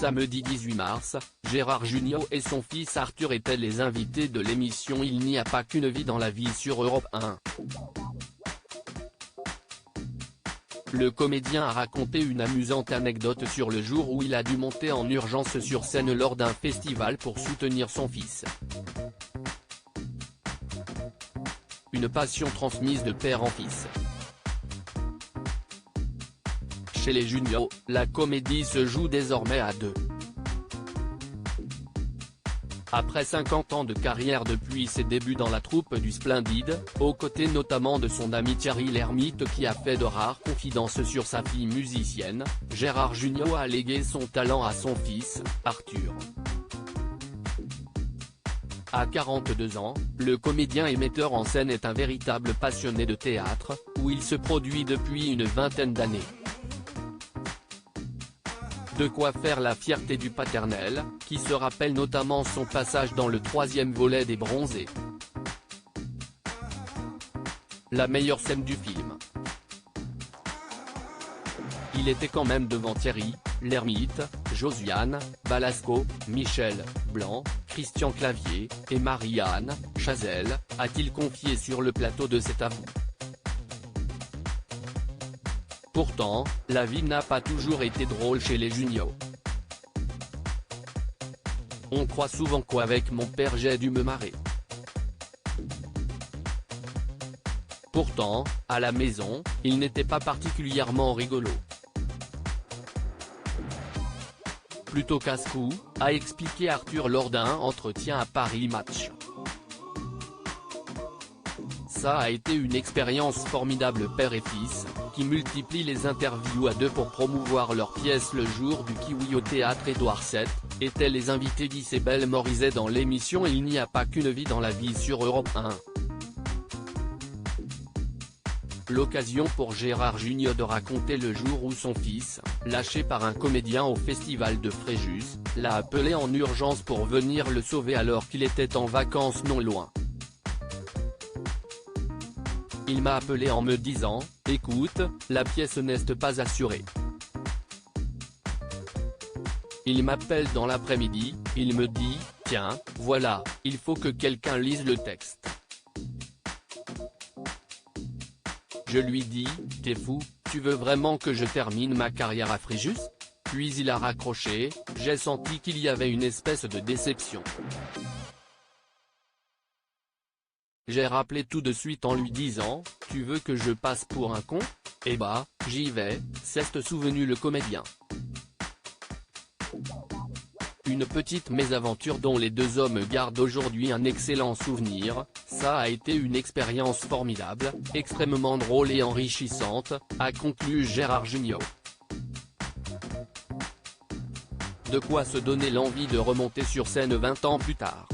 Samedi 18 mars, Gérard Jugnot et son fils Arthur étaient les invités de l'émission Il n'y a pas qu'une vie dans la vie sur Europe 1. Le comédien a raconté une amusante anecdote sur le jour où il a dû monter en urgence sur scène lors d'un festival pour soutenir son fils. Une passion transmise de père en fils. Chez les Jugnot, la comédie se joue désormais à deux. Après 50 ans de carrière depuis ses débuts dans la troupe du Splendide, aux côtés notamment de son ami Thierry Lhermitte qui a fait de rares confidences sur sa fille musicienne, Gérard Jugnot a légué son talent à son fils, Arthur. À 42 ans, le comédien et metteur en scène est un véritable passionné de théâtre, où il se produit depuis une vingtaine d'années. De quoi faire la fierté du paternel, qui se rappelle notamment son passage dans le 3e volet des Bronzés. La meilleure scène du film. Il était quand même devant Thierry Lhermitte, Josiane Balasco, Michel Blanc, Christian Clavier, et Marie-Anne Chazelle, a-t-il confié sur le plateau de Cet avou. Pourtant, la vie n'a pas toujours été drôle chez les Jugnot. On croit souvent qu'avec mon père j'ai dû me marrer. Pourtant, à la maison, il n'était pas particulièrement rigolo. Plutôt casse-cou, a expliqué Arthur lors d'un entretien à Paris Match. Ça a été une expérience formidable père et fils, qui multiplient les interviews à deux pour promouvoir leur pièce le jour du Kiwi au théâtre Édouard VII, étaient les invités d'Isabelle Morizet dans l'émission Il n'y a pas qu'une vie dans la vie sur Europe 1. L'occasion pour Gérard Jugnot de raconter le jour où son fils, lâché par un comédien au festival de Fréjus, l'a appelé en urgence pour venir le sauver alors qu'il était en vacances non loin. Il m'a appelé en me disant « Écoute, la pièce n'est pas assurée ». Il m'appelle dans l'après-midi, il me dit « Tiens, voilà, il faut que quelqu'un lise le texte ». Je lui dis « T'es fou, tu veux vraiment que je termine ma carrière à Fréjus ?» Puis il a raccroché, j'ai senti qu'il y avait une espèce de déception. J'ai rappelé tout de suite en lui disant « Tu veux que je passe pour un con ? Eh bah, j'y vais », s'est souvenu le comédien. Une petite mésaventure dont les deux hommes gardent aujourd'hui un excellent souvenir, ça a été une expérience formidable, extrêmement drôle et enrichissante, a conclu Gérard Jugnot. De quoi se donner l'envie de remonter sur scène 20 ans plus tard.